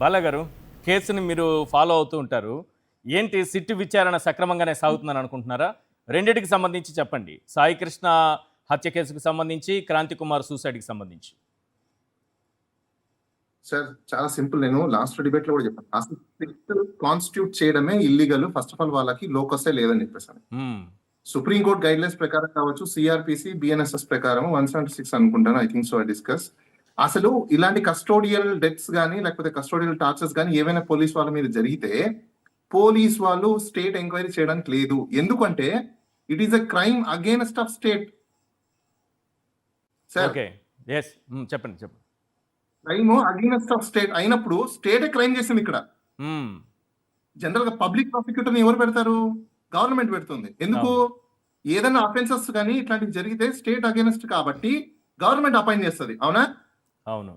బాలగారు, కేసుని మీరు ఫాలో అవుతూ ఉంటారు. ఏంటి సిట్టు విచారణ సక్రమంగానే సాగుతుందని అనుకుంటున్నారా? రెండిటికి సంబంధించి చెప్పండి. సాయి కృష్ణ హత్య కేసుకు సంబంధించి, క్రాంతి కుమార్ సూసైడ్‌కి సంబంధించి. సార్ చాలా సింపుల్. నేను లాస్ట్ డిబేట్ లో కూడా చెప్పాను. అసలు సిట్ కాన్స్టిట్యూట్ చేయడమే ఇల్లీగల్. ఫస్ట్ ఆఫ్ ఆల్ వాళ్ళకి లోకసే లేదని చెప్పేసాను. సుప్రీంకోర్టు గైడ్ లైన్స్ ప్రకారం కావచ్చు, సిఆర్పిసి, బిఎన్ఎస్ఎస్ ప్రకారం 176 అనుకుంటాను. I think so. I discuss అసలు ఇలాంటి కస్టోడియల్ డెత్స్ కానీ లేకపోతే కస్టోడియల్ టార్చర్స్ కానీ ఏవైనా పోలీస్ వాళ్ళ మీద జరిగితే పోలీస్ వాళ్ళు స్టేట్ ఎంక్వైరీ చేయడానికి లేదు. ఎందుకంటే it is a crime against of state. Sir చెప్పండి. క్రైమ్ అగేన్స్ట్ ఆఫ్ స్టేట్ అయినప్పుడు స్టేటే క్రైమ్ చేసింది. ఇక్కడ జనరల్ గా పబ్లిక్ ప్రాసిక్యూటర్ ఎవరు పెడతారు? గవర్నమెంట్ పెడుతుంది. ఎందుకు? ఏదైనా అఫెన్సెస్ కానీ ఇట్లాంటివి జరిగితే స్టేట్ అగేన్స్ట్ కాబట్టి గవర్నమెంట్ అపాయింట్ చేస్తుంది. అవునా? అవును.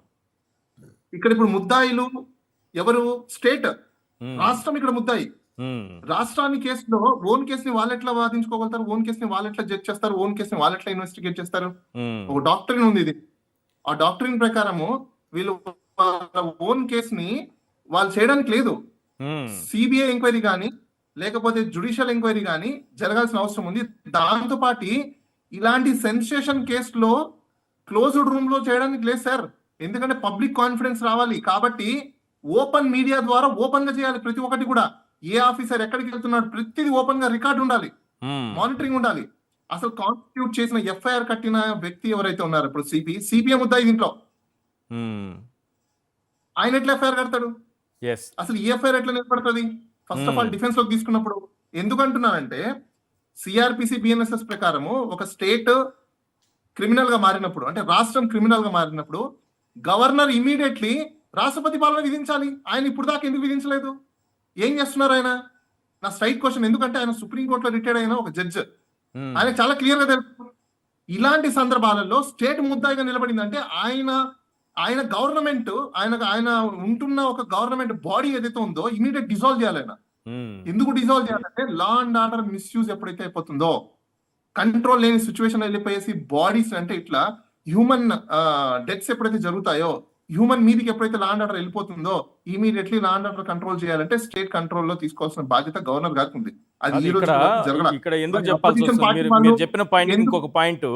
ఇక్కడ ఇప్పుడు ముద్దాయిలు ఎవరు? స్టేట్, రాష్ట్రం ఇక్కడ ముద్దాయి. రాష్ట్రాన్ని కేసులో ఓన్ కేసుని వాళ్ళు ఎట్లా వాదించుకోగలుగుతారు? ఓన్ కేసుని వాళ్ళు ఎట్లా జడ్జ్ చేస్తారు? ఓన్ కేసుని వాళ్ళు ఎట్లా ఇన్వెస్టిగేట్ చేస్తారు? ఒక డాక్టరీన్ ఉంది. ఇది ఆ డాక్టరీన్ ప్రకారము వీళ్ళు ఓన్ కేసుని వాళ్ళు చేయడానికి లేదు. సిబిఐ ఎంక్వైరీ కానీ లేకపోతే జ్యుడిషియల్ ఎంక్వైరీ కానీ జరగాల్సిన అవసరం ఉంది. దాంతో పాటు ఇలాంటి సెన్సేషన్ కేసులో క్లోజ్డ్ రూమ్ లో చేయడానికి లేదు సార్. ఎందుకంటే పబ్లిక్ కాన్ఫిడెన్స్ రావాలి కాబట్టి ఓపెన్ మీడియా ద్వారా ఓపెన్ గా చేయాలి. ప్రతి ఒక్కటి కూడా ఏ ఆఫీసర్ ఎక్కడికి వెళ్తున్నాడు ప్రతిదీ ఓపెన్ గా రికార్డు ఉండాలి, మానిటరింగ్ ఉండాలి. అసలు కాన్స్టిట్యూట్ చేసిన ఎఫ్ఐఆర్ కట్టిన వ్యక్తి ఎవరైతే ఉన్నారో ఇప్పుడు సిపిఎం ముద్దాయి దీంట్లో, ఆయన ఎట్లా ఎఫ్ఐఆర్ కడతాడు? అసలు ఈ ఎఫ్ఐఆర్ ఎట్లా నిలబడుతుంది? ఫస్ట్ ఆఫ్ ఆల్ డిఫెన్స్ లోకి తీసుకున్నప్పుడు ఎందుకంటున్నానంటే సిఆర్పిసి, బిఎన్ఎస్ఎస్ ప్రకారము ఒక స్టేట్ క్రిమినల్ గా మారినప్పుడు, అంటే రాష్ట్రం క్రిమినల్ గా మారినప్పుడు గవర్నర్ ఇమీడియట్లీ రాష్ట్రపతి పాలన విధించాలి. ఆయన ఇప్పుడు దాకా ఎందుకు విధించలేదు? ఏం చేస్తున్నారు ఆయన? నా స్ట్రైట్ క్వశ్చన్. ఎందుకంటే ఆయన సుప్రీంకోర్టులో రిటైర్డ్ అయిన ఒక జడ్జ్, ఆయన చాలా క్లియర్ గా తెలుసు. ఇలాంటి సందర్భాలలో స్టేట్ ముద్దాయిగా నిలబడింది అంటే ఆయన గవర్నమెంట్, ఆయన ఉంటున్న ఒక గవర్నమెంట్ బాడీ ఏదైతే ఉందో ఇమీడియట్ డిజాల్వ్ చేయాలి. ఆయన ఎందుకు డిజాల్వ్ చేయాలంటే లా అండ్ ఆర్డర్ మిస్యూజ్ ఎప్పుడైతే అయిపోతుందో, కంట్రోల్ లేని సిచ్యువేషన్ వెళ్ళిపోయేసి బాడీస్ అంటే ఇట్లా హ్యూమన్ డెత్స్ ఎప్పుడైతే జరుగుతాయో, హ్యూమన్ మీదకి ఎప్పుడైతే లా అండ్ ఆర్డర్ వెళ్ళిపోతుందో immediately law and order control చేయాలంటే స్టేట్ కంట్రోల్ లో తీసుకోవాల్సిన బాధ్యత గవర్నర్ గారికి ఉంది. అది ఈ రోజు ఇక్కడ ఎందుకు చెప్పాల్సి వస్తుంది? మీరు చెప్పిన పాయింట్ ఇంకొక పాయింట్,